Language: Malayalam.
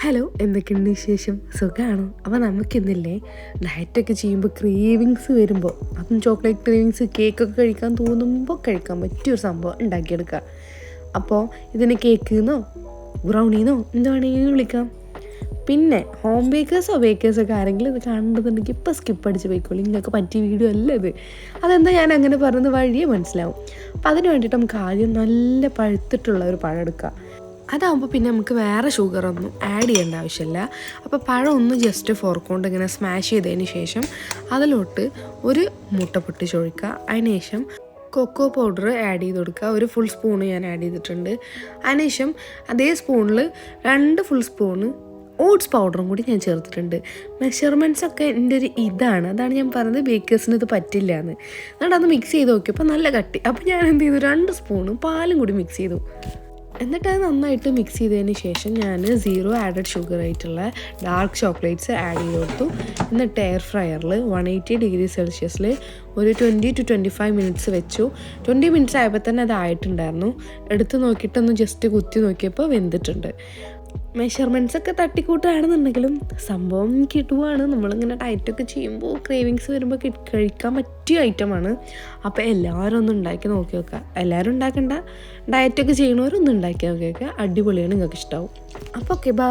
ഹലോ, എന്തൊക്കെയുണ്ട് വിശേഷം? സുഖമാണോ? അപ്പോൾ നമുക്കിന്നില്ലേ ഡയറ്റൊക്കെ ചെയ്യുമ്പോൾ ക്രേവിങ്സ് വരുമ്പോൾ, അതും ചോക്ലേറ്റ് ക്രേവിങ്സ്, കേക്കൊക്കെ കഴിക്കാൻ തോന്നുമ്പോൾ കഴിക്കാൻ പറ്റിയൊരു സംഭവം ഉണ്ടാക്കിയെടുക്കുക. അപ്പോൾ ഇതിന് കേക്ക് എന്നോ ബ്രൗണീന്നോ എന്ത് വേണമെങ്കിലും വിളിക്കാം. പിന്നെ ഹോം ബേക്കേഴ്സൊക്കെ ആരെങ്കിലും ഇത് കാണുന്നുണ്ടെങ്കിൽ ഇപ്പോൾ സ്കിപ്പ് അടിച്ച് പോയിക്കോളൂ. നിങ്ങൾക്ക് പറ്റിയ വീഡിയോ അല്ല ഇത്. അതെന്താ ഞാൻ അങ്ങനെ പറഞ്ഞത് വഴിയേ മനസ്സിലാവും. അപ്പോൾ അതിന് വേണ്ടിയിട്ട് നമുക്ക് ആദ്യം നല്ല പഴുത്തിട്ടുള്ള ഒരു പഴം എടുക്കുക. അതാകുമ്പോൾ പിന്നെ നമുക്ക് വേറെ ഷുഗറൊന്നും ആഡ് ചെയ്യേണ്ട ആവശ്യമില്ല. അപ്പോൾ പഴം ഒന്ന് ജസ്റ്റ് ഫോർക്ക് ഇങ്ങനെ സ്മാഷ് ചെയ്തതിന് ശേഷം അതിലോട്ട് ഒരു മുട്ട പൊട്ടിച്ചൊഴിക്കുക. അതിന് ശേഷം കൊക്കോ പൗഡർ ആഡ് ചെയ്ത് കൊടുക്കുക. ഒരു ഫുൾ സ്പൂണ് ഞാൻ ആഡ് ചെയ്തിട്ടുണ്ട്. അതിനുശേഷം അതേ സ്പൂണിൽ 2 ഫുൾ സ്പൂണ് ഓട്സ് പൗഡറും കൂടി ഞാൻ ചേർത്തിട്ടുണ്ട്. മെഷർമെൻറ്റ്സൊക്കെ എൻ്റെ ഒരു അതാണ് ഞാൻ പറഞ്ഞത് ബേക്കേഴ്സിന് ഇത് പറ്റില്ല എന്ന്. എന്നിട്ട് അത് മിക്സ് ചെയ്ത് നോക്കിയപ്പോൾ നല്ല കട്ടി. അപ്പോൾ ഞാൻ എന്ത് ചെയ്തു, 2 സ്പൂണ് പാലും കൂടി മിക്സ് ചെയ്തു. എന്നിട്ട് അത് നന്നായിട്ട് മിക്സ് ചെയ്തതിന് ശേഷം ഞാൻ 0 ആഡഡ് ഷുഗർ ആയിട്ടുള്ള ഡാർക്ക് ചോക്ലേറ്റ്സ് ആഡ് ചെയ്ത് കൊടുത്തു. എന്നിട്ട് എയർ ഫ്രയറിൽ 180 ഡിഗ്രി സെൽഷ്യസിൽ ഒരു 20 to 25 മിനിറ്റ്സ് വെച്ചു. 20 മിനിറ്റ്സ് ആയപ്പോൾ തന്നെ അത് ആയിട്ടുണ്ടായിരുന്നു. എടുത്ത് നോക്കിയിട്ടൊന്ന് ജസ്റ്റ് കുത്തി നോക്കിയപ്പോൾ വെന്തിട്ടുണ്ട്. മെഷർമെൻറ്റ്സൊക്കെ തട്ടിക്കൂട്ടാണെന്നുണ്ടെങ്കിലും സംഭവം കിട്ടുവാണ്. നമ്മളിങ്ങനെ ഡയറ്റൊക്കെ ചെയ്യുമ്പോൾ ക്രേവിങ്സ് വരുമ്പോൾ കഴിക്കാൻ പറ്റിയ ഐറ്റമാണ്. അപ്പോൾ എല്ലാവരും ഒന്ന് ഉണ്ടാക്കി നോക്കി നോക്കുക. എല്ലാവരും ഉണ്ടാക്കണ്ട, ഡയറ്റൊക്കെ ചെയ്യണവരൊന്നും ഉണ്ടാക്കി നോക്കി നോക്കുക. അടിപൊളിയാണ്, നിങ്ങൾക്ക് ഇഷ്ടമാവും. അപ്പോൾ ഓക്കെ, ബൈ.